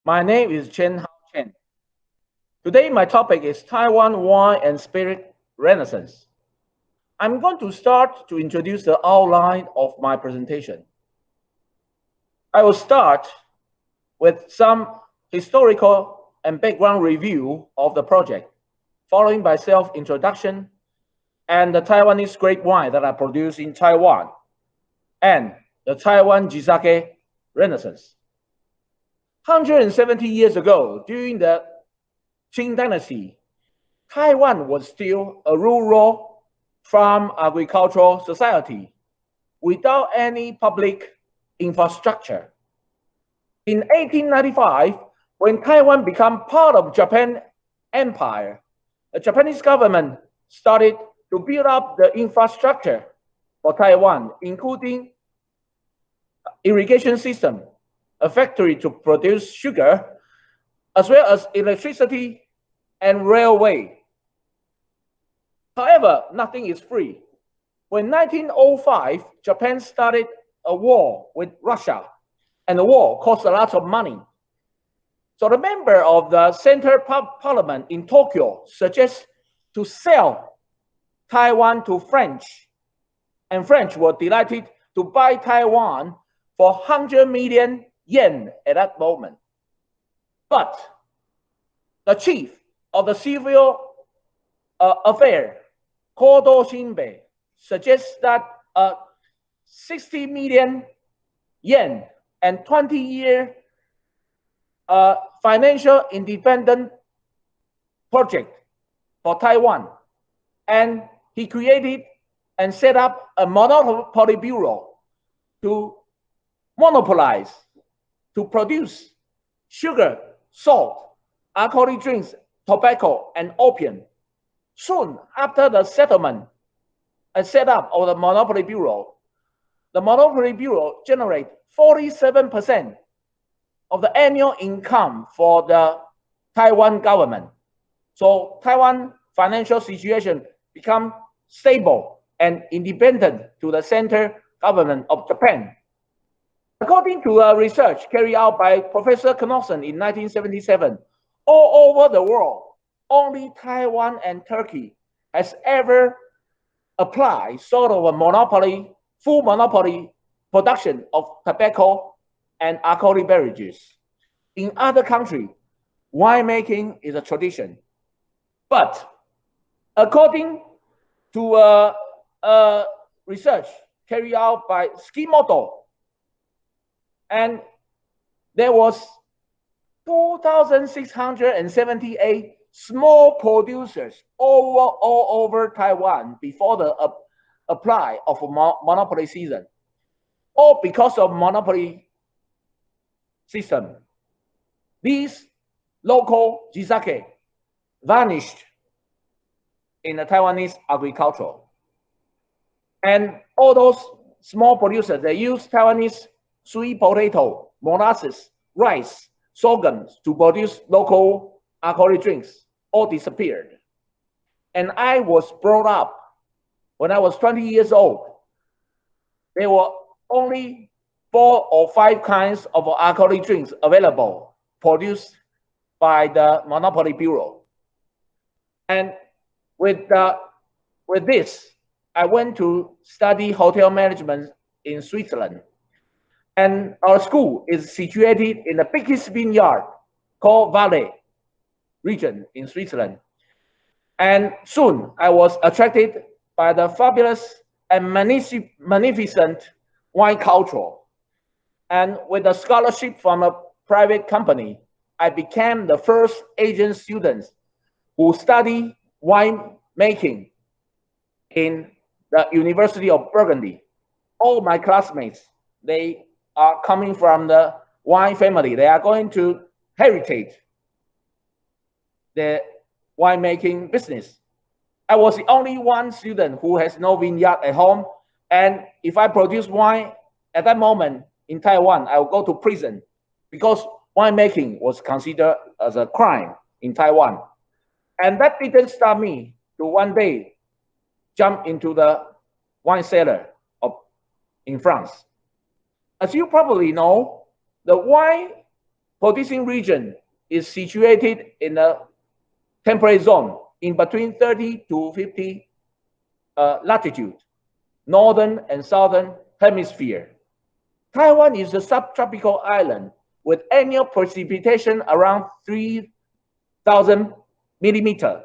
My name is Chienhao Chen. Today, my topic is Taiwan Wine and Spirit Renaissance. I'm going to start to introduce the outline of my presentation. I will start with some historical and background review of the project, following by self-introduction and the Taiwanese grape wine that I produce in Taiwan, and the Taiwan Jizake Renaissance. 170 years ago, during the Qing Dynasty, Taiwan was still a rural farm agricultural society without any public infrastructure. In 1895, when Taiwan became part of Japan Empire, the Japanese government started to build up the infrastructure for Taiwan, including irrigation system, a factory to produce sugar, as well as electricity and railway. However, nothing is free. When 1905, Japan started a war with Russia, and the war cost a lot of money. So the member of the Central Parliament in Tokyo suggests to sell Taiwan to French, and French were delighted to buy Taiwan for 100 million yen at that moment. But the chief of the civil affair, Kodo Shinbei, suggests that 60 million yen and 20-year financial independent project for Taiwan. And he created and set up a monopoly bureau to monopolize, to produce sugar, salt, alcoholic drinks, tobacco, and opium. Soon after the settlement and set up of the Monopoly Bureau, the Monopoly Bureau generates 47% of the annual income for the Taiwan government. So Taiwan financial situation become stable and independent to the central government of Japan. According to a research carried out by Professor Knudsen in 1977, all over the world, only Taiwan and Turkey has ever applied sort of a monopoly, full monopoly production of tobacco and alcoholic beverages. In other countries, winemaking is a tradition. But according to a research carried out by Skimoto, and there was 2,678 small producers all over Taiwan before the apply of a monopoly season, all because of monopoly system. These local jizake vanished in the Taiwanese agriculture. And all those small producers, they use Taiwanese sweet potato, molasses, rice, sorghum to produce local alcoholic drinks, all disappeared. And I was brought up when I was 20 years old. There were only 4 or 5 kinds of alcoholic drinks available, produced by the Monopoly Bureau. And with this, I went to study hotel management in Switzerland. And our school is situated in the biggest vineyard called Valais region in Switzerland. And soon I was attracted by the fabulous and magnificent wine culture. And with a scholarship from a private company, I became the first Asian student who study wine making in the University of Burgundy. All my classmates, they are coming from the wine family. They are going to heritage the winemaking business. I was the only one student who has no vineyard at home. And if I produce wine at that moment in Taiwan, I will go to prison because winemaking was considered as a crime in Taiwan. And that didn't stop me to one day jump into the wine cellar in France. As you probably know, the wine producing region is situated in a temperate zone in between 30 to 50 latitude, northern and southern hemisphere. Taiwan is a subtropical island with annual precipitation around 3,000 millimeter.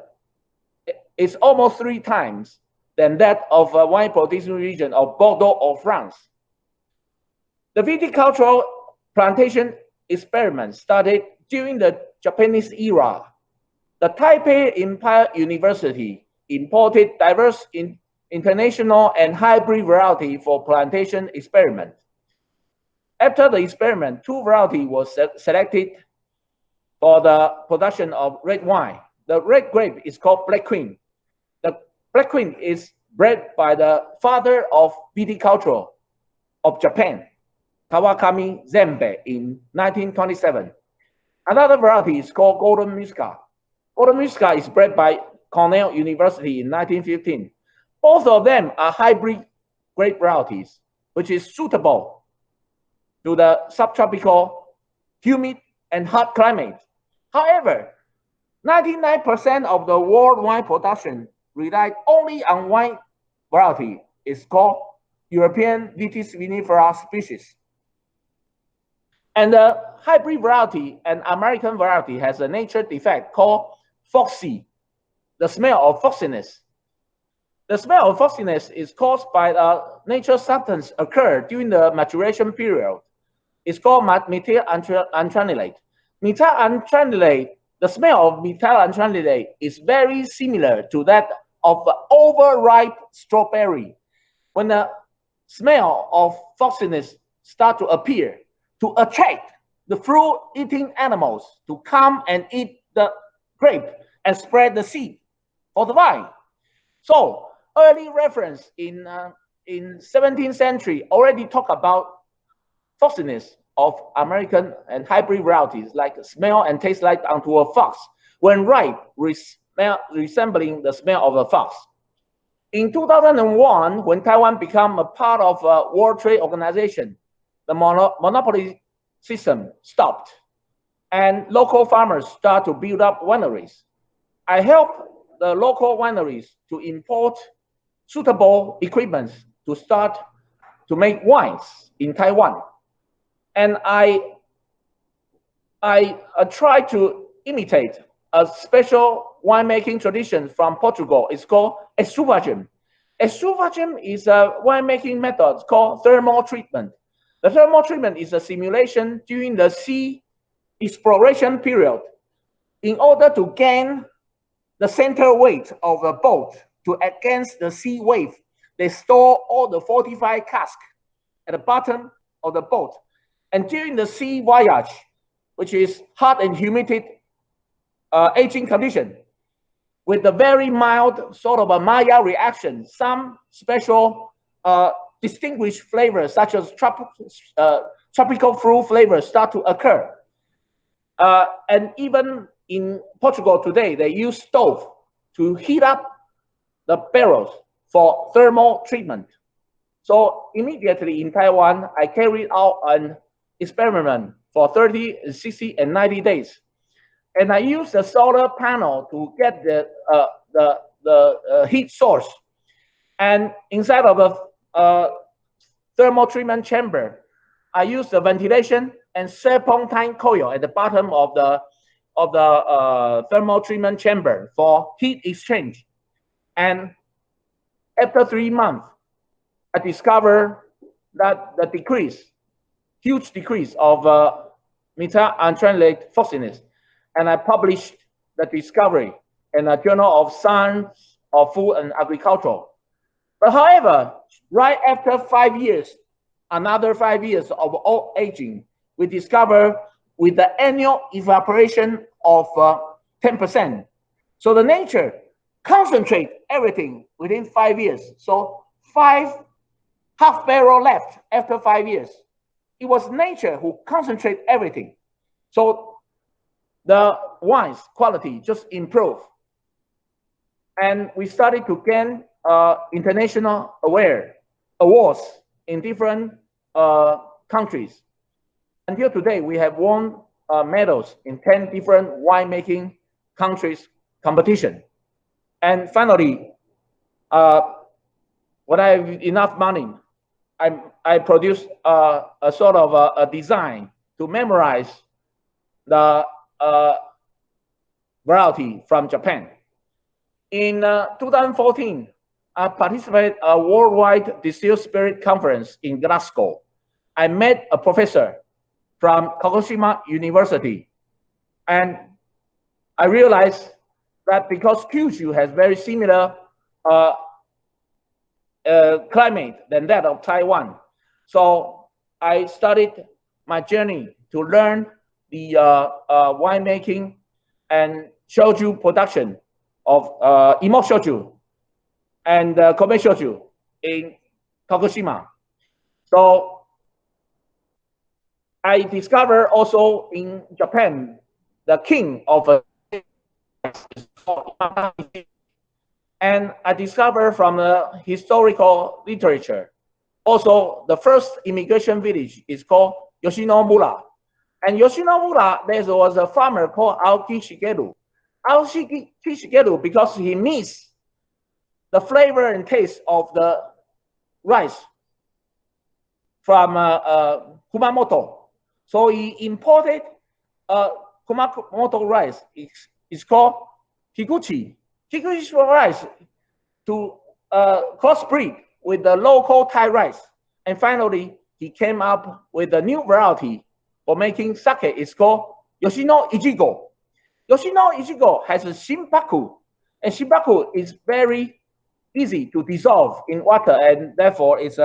It's almost 3 times than that of a wine producing region of Bordeaux or France. The viticultural plantation experiment started during the Japanese era. The Taipei Imperial University imported diverse international and hybrid variety for plantation experiment. After the experiment, 2 varieties were selected for the production of red wine. The red grape is called Black Queen. The Black Queen is bred by the father of viticulture of Japan, Kawakami Zembe, in 1927. Another variety is called Golden Muscat. Golden Muscat is bred by Cornell University in 1915. Both of them are hybrid grape varieties, which is suitable to the subtropical, humid, and hot climate. However, 99% of the world wine production relied only on one variety. It's called European Vitis vinifera species. And the hybrid variety and American variety has a nature defect called foxy, the smell of foxiness. The smell of foxiness is caused by a natural substance occur during the maturation period. It's called methyl antranilate. Methyl antranilate, the smell of methyl antranilate is very similar to that of overripe strawberry. When the smell of foxiness start to appear, to attract the fruit-eating animals to come and eat the grape and spread the seed for the vine. So early reference in 17th century already talk about foxiness of American and hybrid varieties, like smell and taste like unto a fox, when ripe, resembling the smell of a fox. In 2001, when Taiwan became a part of World Trade Organization, the monopoly system stopped, and local farmers start to build up wineries. I help the local wineries to import suitable equipment to start to make wines in Taiwan. And I try to imitate a special winemaking tradition from Portugal. It's called extravagem. Extravagem is a winemaking method called thermal treatment. The thermal treatment is a simulation during the sea exploration period in order to gain the center weight of a boat to against the sea wave. They store all the fortified cask at the bottom of the boat. And during the sea voyage, which is hot and humid aging condition, with a very mild sort of a Maya reaction, some special distinguished flavors such as tropical fruit flavors start to occur. And even in Portugal today, they use stove to heat up the barrels for thermal treatment. So immediately in Taiwan, I carried out an experiment for 30, 60, and 90 days. And I used a solar panel to get the heat source. And inside of a thermal treatment chamber, I used the ventilation and serpentine coil at the bottom of the thermal treatment chamber for heat exchange. And after 3 months, I discovered that the huge decrease of methyl antranilate foxiness, and I published the discovery in a Journal of Science of Food and Agriculture. But however, right after 5 years, another 5 years of old aging, we discover with the annual evaporation of 10%. So the nature concentrate everything within 5 years. So 5 half barrel left after 5 years. It was nature who concentrate everything. So the wine's quality just improved. And we started to gain international awards in different countries. Until today, we have won medals in 10 different winemaking countries competition. And finally, when I have enough money, I produced a sort of a design to memorize the variety from Japan. In 2014, I participated a worldwide distilled spirit conference in Glasgow. I met a professor from Kagoshima University, and I realized that because Kyushu has very similar climate than that of Taiwan, so I started my journey to learn the winemaking and shochu production of imo shochu and kobe shochu in Kagoshima. So I discovered also in Japan the king of and I discovered from the historical literature also the first immigration village is called Yoshinomura. And Yoshinomura, there was a farmer called Aoki Shigeru. Aoki Shigeru, because he missed the flavor and taste of the rice from Kumamoto. So he imported Kumamoto rice. It's called Kikuchi. Kikuchi rice to crossbreed with the local Thai rice. And finally, he came up with a new variety for making sake. It's called Yoshino Ichigo. Yoshino Ichigo has a shinpaku, and shinpaku is very easy to dissolve in water, and therefore it's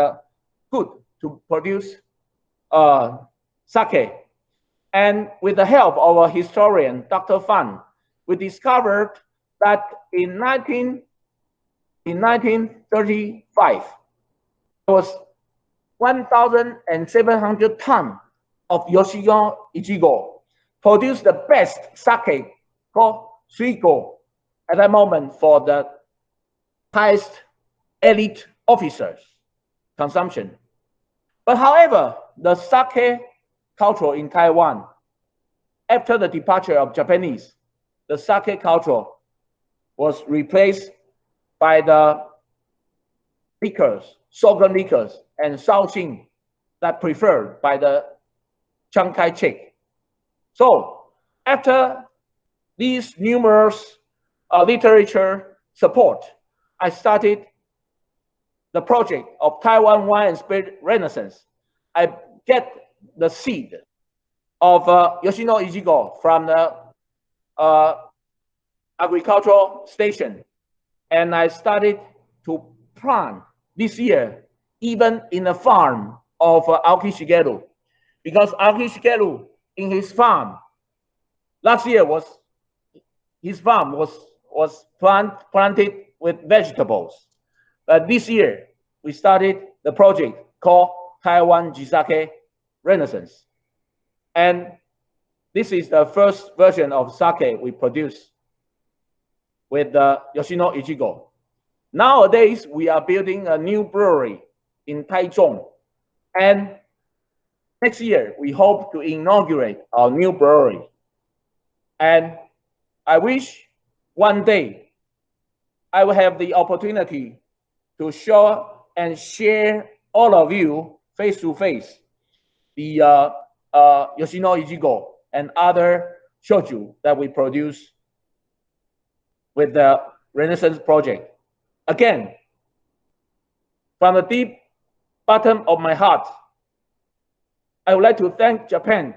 good to produce sake. And with the help of a historian, Dr. Fan, we discovered that in 1935, there was 1,700 tons of Yoshino Ichigo, produced the best sake called Suiko at that moment for the highest elite officers' consumption. But however, the sake culture in Taiwan, after the departure of Japanese, the sake culture was replaced by the liquors, sorghum liquors, and Shaoxing that preferred by the Chiang Kai-shek. So after these numerous literature support, I started the project of Taiwan Wine and Spirit Renaissance. I get the seed of Yoshino Ichigo from the agricultural station, and I started to plant this year, even in the farm of Aoki Shigeru, because Aoki Shigeru in his farm last year his farm was planted with vegetables, but this year we started the project called Taiwan Jisake Renaissance, and this is the first version of sake we produce with Yoshino Ichigo. Nowadays, we are building a new brewery in Taichung, and next year we hope to inaugurate our new brewery. And I wish one day I will have the opportunity to show and share all of you face to face the Yoshino Ichigo and other shochu that we produce with the Renaissance project. Again, from the deep bottom of my heart, I would like to thank Japan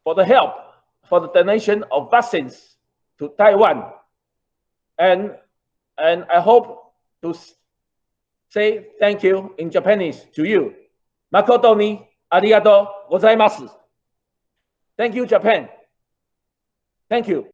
for the help, for the donation of vaccines to Taiwan. And I hope to say thank you in Japanese to you. Makoto ni arigatou gozaimasu. Thank you, Japan. Thank you.